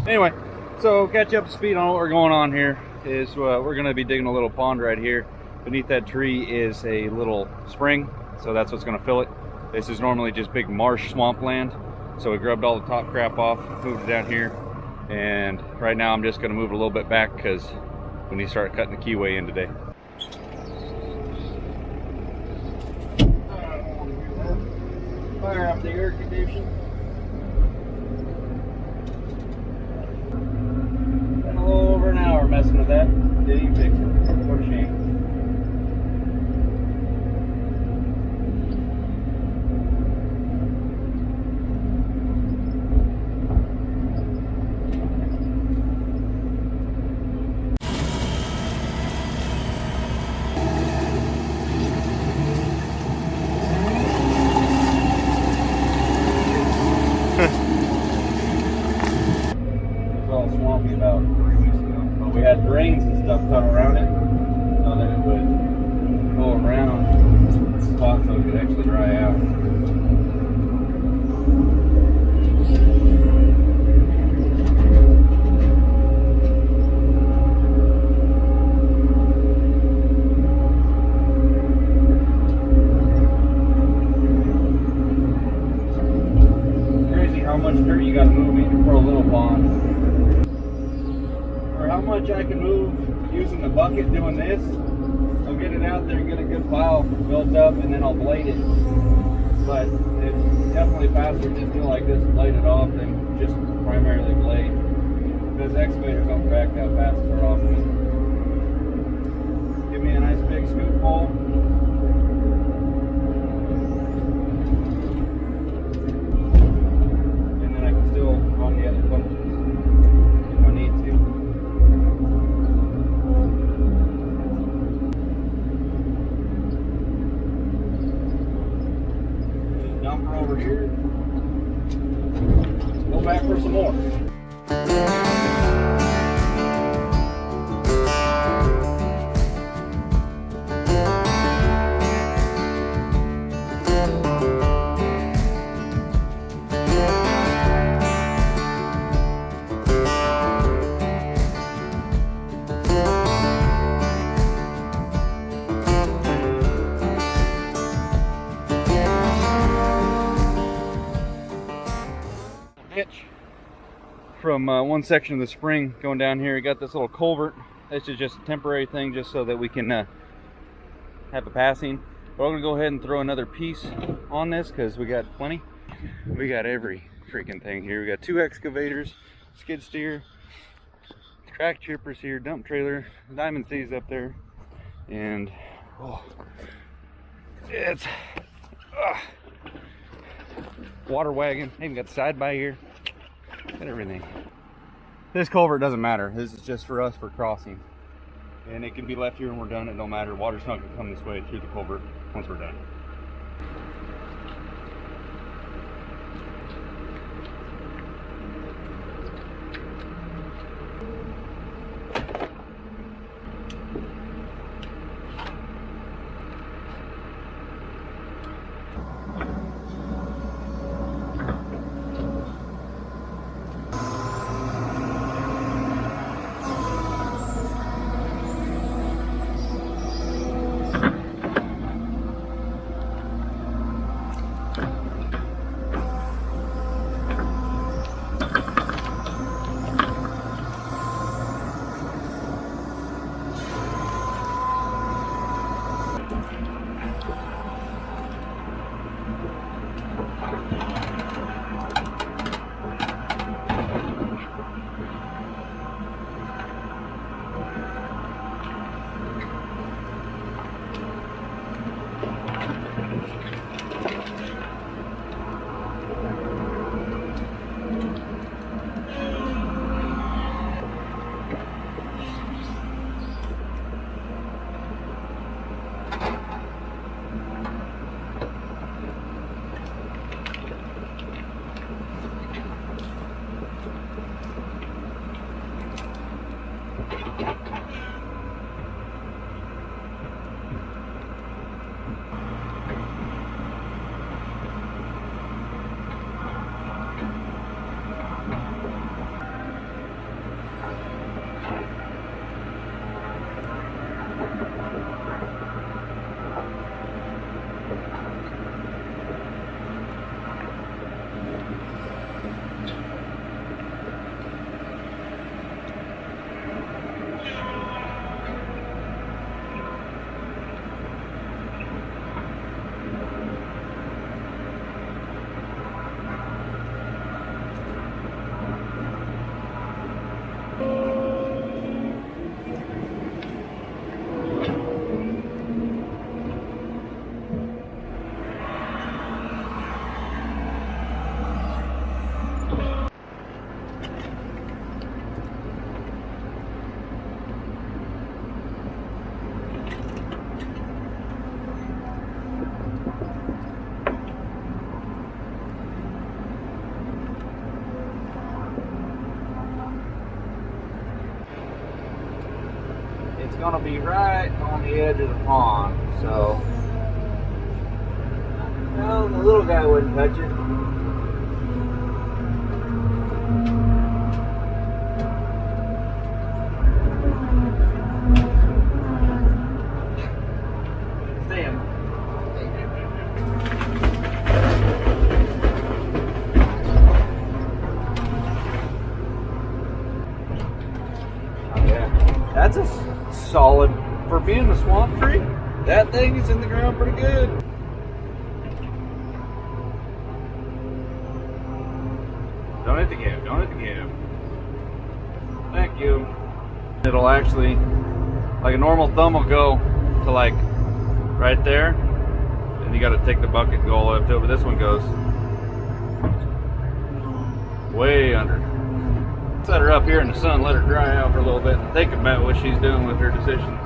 Anyway, so catch up to speed on what we're going on here is we're going to be digging a little pond right here. Beneath that tree is a little spring, so that's what's going to fill it. This is normally just big marsh swampland, so we grubbed all the top crap off, moved it down here, and right now I'm just going to move it a little bit back because we need to start cutting the keyway in today. Fire up the air conditioner. Been a little over an hour messing with that. Didn't even fix it. What a shame. Swampy about 3 weeks ago, but we had drains and stuff cut around it so that it would go around spots so it could actually dry out. It's crazy how much dirt you got to move even for a little pond. How much I can move using the bucket doing this. I'll get it out there and get a good pile built up and then I'll blade it. But it's definitely faster just do like this and blade it off than just primarily blade. Because excavators don't track that fast as they're off. Give me a nice big scoopful. And then I can still run the other functions if I need to. Over here, go back for some more. From one section of the spring going down here, we got this little culvert. This is just a temporary thing just so that we can have a passing. But I'm gonna go ahead and throw another piece on this because we got plenty. We got every freaking thing here. We got 2 excavators, skid steer, track chippers here, dump trailer, Diamond C's up there, and it's water wagon. Even got the side by here. And everything. This culvert doesn't matter. This is just for us for crossing. And it can be left here when we're done. It don't matter. Water's not going to come this way through the culvert once we're done. gonna be right on the edge of the pond, so well, the little guy wouldn't touch it. That's a solid, for being a swamp tree, that thing is in the ground pretty good. Don't hit the gap, don't hit the gap. Thank you. It'll actually, like a normal thumb will go to like right there, and you gotta take the bucket and go all the way up to it, but this one goes way under. Set her up here in the sun, let her dry out for a little bit, and think about what she's doing with her decisions.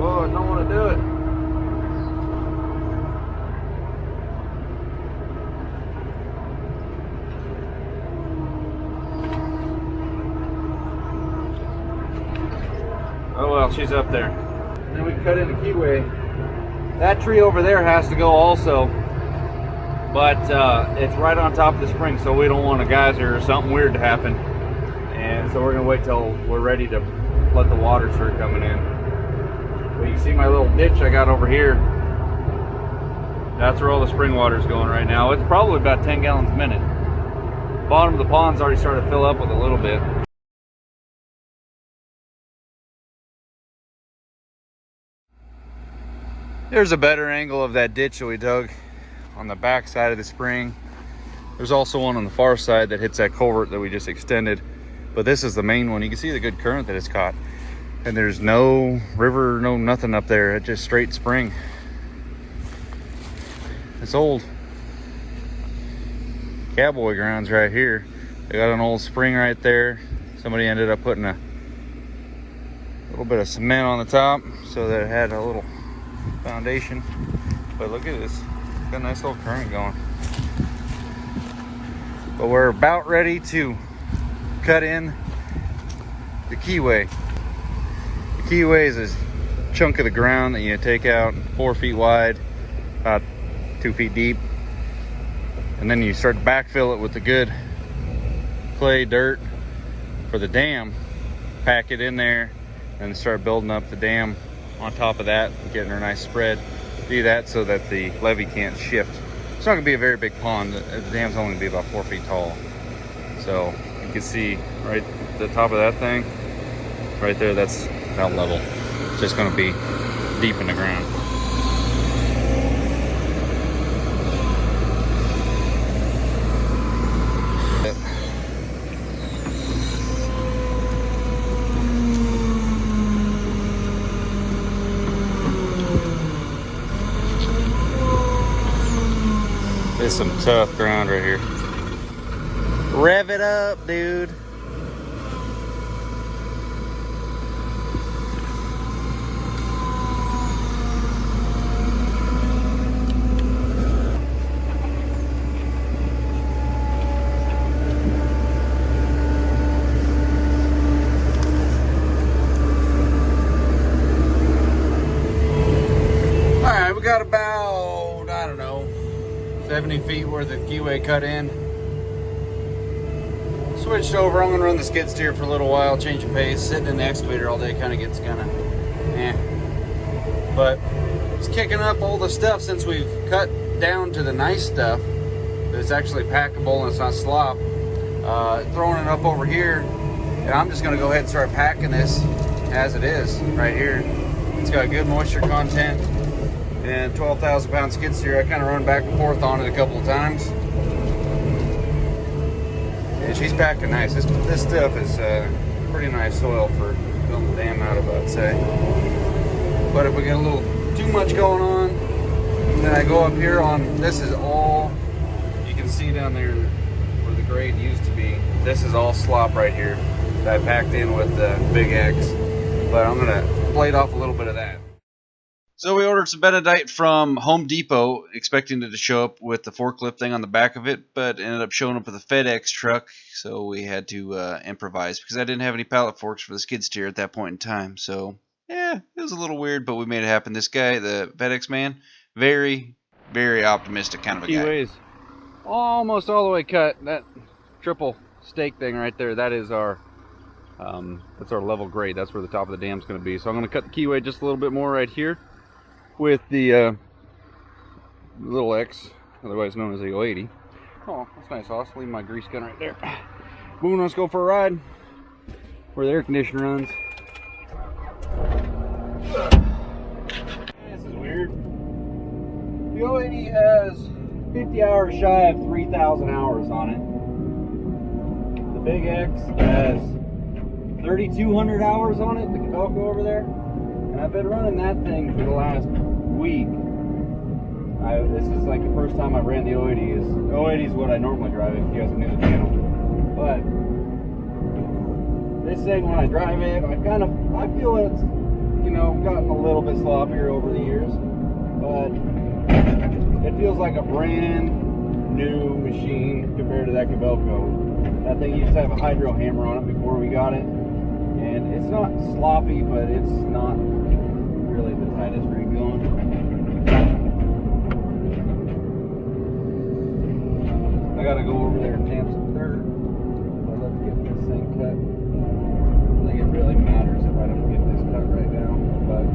Oh, I don't want to do it. Oh well, she's up there. And then we cut in the keyway. That tree over there has to go also. But it's right on top of the spring, so we don't want a geyser or something weird to happen. And so we're gonna wait till we're ready to let the water start coming in. But you can see my little ditch I got over here. That's where all the spring water is going right now. It's probably about 10 gallons a minute. Bottom of the pond's already started to fill up with a little bit. There's a better angle of that ditch that we dug on the back side of the spring. There's also one on the far side that hits that culvert that we just extended, but this is the main one. You can see the good current that it's caught, and there's no river, no nothing up there. It's just straight spring. It's old cowboy grounds right here. They got an old spring right there. Somebody ended up putting a little bit of cement on the top so that it had a little foundation. But look at this. Got a nice little current going. But we're about ready to cut in the keyway. The keyway is a chunk of the ground that you take out 4 feet wide, about 2 feet deep, and then you start to backfill it with the good clay dirt for the dam, pack it in there, and start building up the dam on top of that, getting a nice spread. Do that so that the levee can't shift. It's not gonna be a very big pond. The dam's only gonna be about 4 feet tall. So you can see right at the top of that thing, right there, that's about level. It's just gonna be deep in the ground. It's some tough ground right here. Rev it up, dude. All right, we got about, I don't know, 70 feet worth of keyway cut in. Switched over. I'm gonna run the skid steer for a little while, change the pace. Sitting in the excavator all day kind of gets but it's kicking up all the stuff since we've cut down to the nice stuff that's actually packable and it's not slop. Throwing it up over here, and I'm just gonna go ahead and start packing this as it is right here. It's got good moisture content and 12,000 pound skid steer. I kind of run back and forth on it a couple of times. And she's packing nice. This stuff is pretty nice soil for building the dam out of, I'd say. But if we get a little too much going on, then I go up here on, this is all, you can see down there where the grade used to be. This is all slop right here that I packed in with the Big X. But I'm gonna blade off a little bit of that. So we ordered some Benedite from Home Depot, expecting it to show up with the forklift thing on the back of it, but ended up showing up with a FedEx truck, so we had to improvise because I didn't have any pallet forks for the skid steer at that point in time. So yeah, it was a little weird, but we made it happen. This guy, the FedEx man, very, very optimistic kind of a guy. Keyways almost all the way cut. That triple stake thing right there, that is our that's our level grade. That's where the top of the dam's going to be. So I'm going to cut the keyway just a little bit more right here with the little X, otherwise known as the 080. Oh, that's nice. I'll leave my grease gun right there. Boom, let's go for a ride where the air conditioner runs. This is weird. The 080 has 50 hours shy of 3,000 hours on it. The Big X has 3,200 hours on it, the Cabelco over there. And I've been running that thing for the last week. This is like the first time I ran the 080. 080 is what I normally drive if you guys are new to the channel. But this thing, when I drive it, I feel it's, you know, gotten a little bit sloppier over the years. But it feels like a brand new machine compared to that Cabelco. That thing used to have a hydro hammer on it before we got it. And it's not sloppy, but it's not really the tightest rig going. I gotta go over there and tamp some dirt. But let's get this thing cut. I don't think it really matters if I don't get this cut right now, but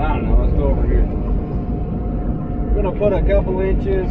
I don't know, let's go over here. I'm gonna put a couple inches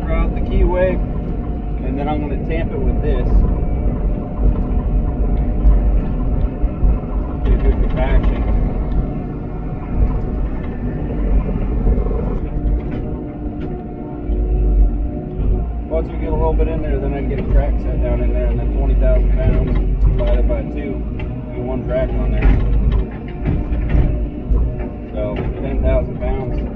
throughout the keyway, and then I'm gonna tamp it with this. Get a good compaction. Once we get a little bit in there, then I can get a track set down in there, and then 20,000 pounds divided by 2, do one track on there. So 10,000 pounds.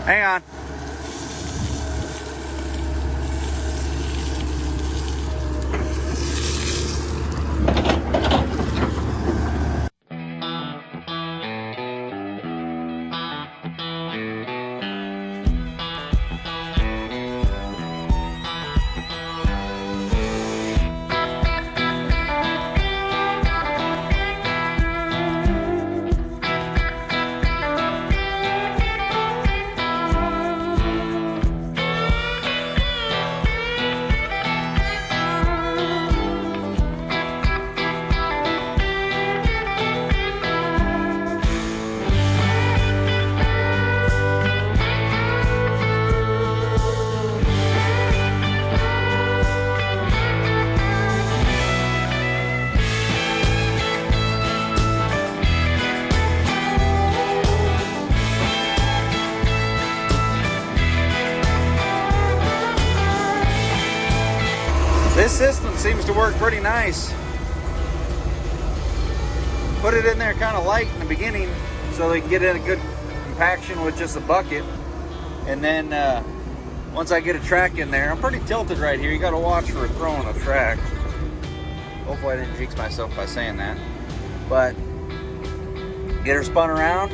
Hang on. This system seems to work pretty nice. Put it in there kind of light in the beginning so they can get in a good compaction with just a bucket. And then once I get a track in there, I'm pretty tilted right here. You got to watch for throwing a track. Hopefully I didn't jinx myself by saying that. But get her spun around.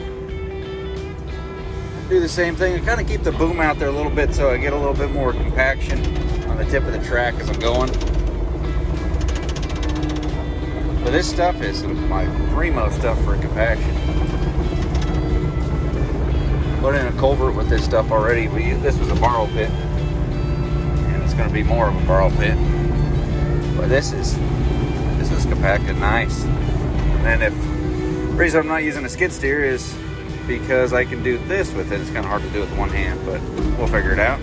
Do the same thing and kind of keep the boom out there a little bit so I get a little bit more compaction on the tip of the track as I'm going. But this stuff is my primo stuff for compaction. Put in a culvert with this stuff already. This was a borrow pit, and it's going to be more of a borrow pit. But this is compacted nice. And then the reason I'm not using a skid steer is because I can do this with it. It's kind of hard to do with one hand, but we'll figure it out.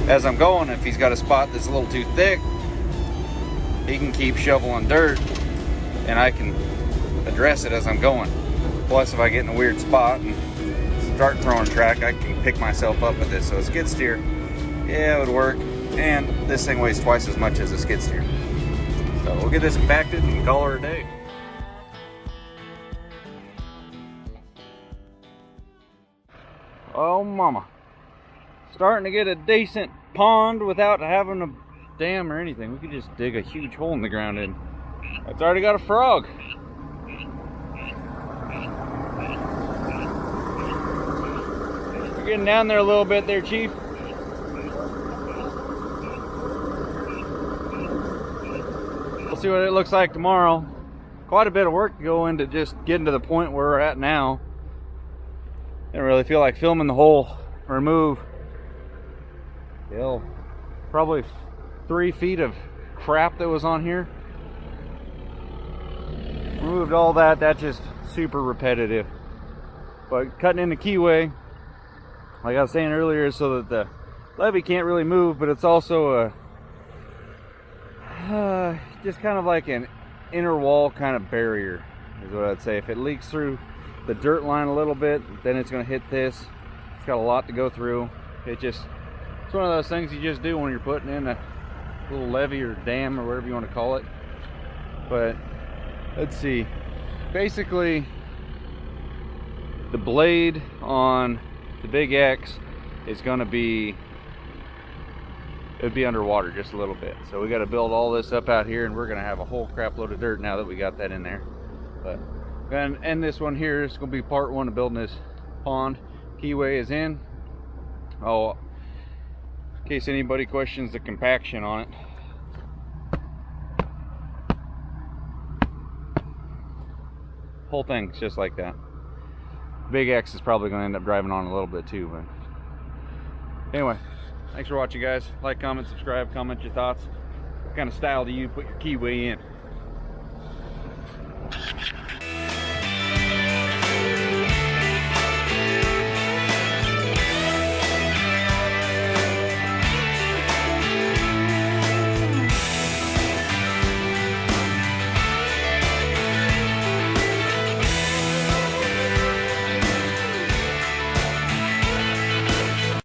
As I'm going, if he's got a spot that's a little too thick, he can keep shoveling dirt and I can address it as I'm going. Plus, if I get in a weird spot and start throwing track, I can pick myself up with this. So a skid steer, yeah, it would work and this thing weighs twice as much as a skid steer. So we'll get this compacted and call her a day. Oh mama, starting to get a decent pond without having a dam or anything. We could just dig a huge hole in the ground and it's already got a frog. We're getting down there a little bit there, Chief. We'll see what it looks like tomorrow. Quite a bit of work to go into just getting to the point where we're at now. Didn't really feel like filming the whole remove. Probably 3 feet of crap that was on here. Removed all that. That's just super repetitive. But cutting in the keyway, like I was saying earlier, is so that the levee can't really move, but it's also a just kind of like an inner wall kind of barrier, is what I'd say. If it leaks through the dirt line a little bit, then it's going to hit this. It's got a lot to go through. It's one of those things you just do when you're putting in a little levee or dam or whatever you want to call it. But let's see, basically the blade on the Big X is going to be, it would be underwater just a little bit. So we got to build all this up out here, and we're going to have a whole crap load of dirt now that we got that in there. But and end this one here. It's going to be part 1 of building this pond. Keyway is in. Oh, in case anybody questions the compaction on it. Whole thing's just like that. Big X is probably going to end up driving on a little bit too. But anyway, thanks for watching, guys. Like, comment, subscribe, comment your thoughts. What kind of style do you put your keyway in?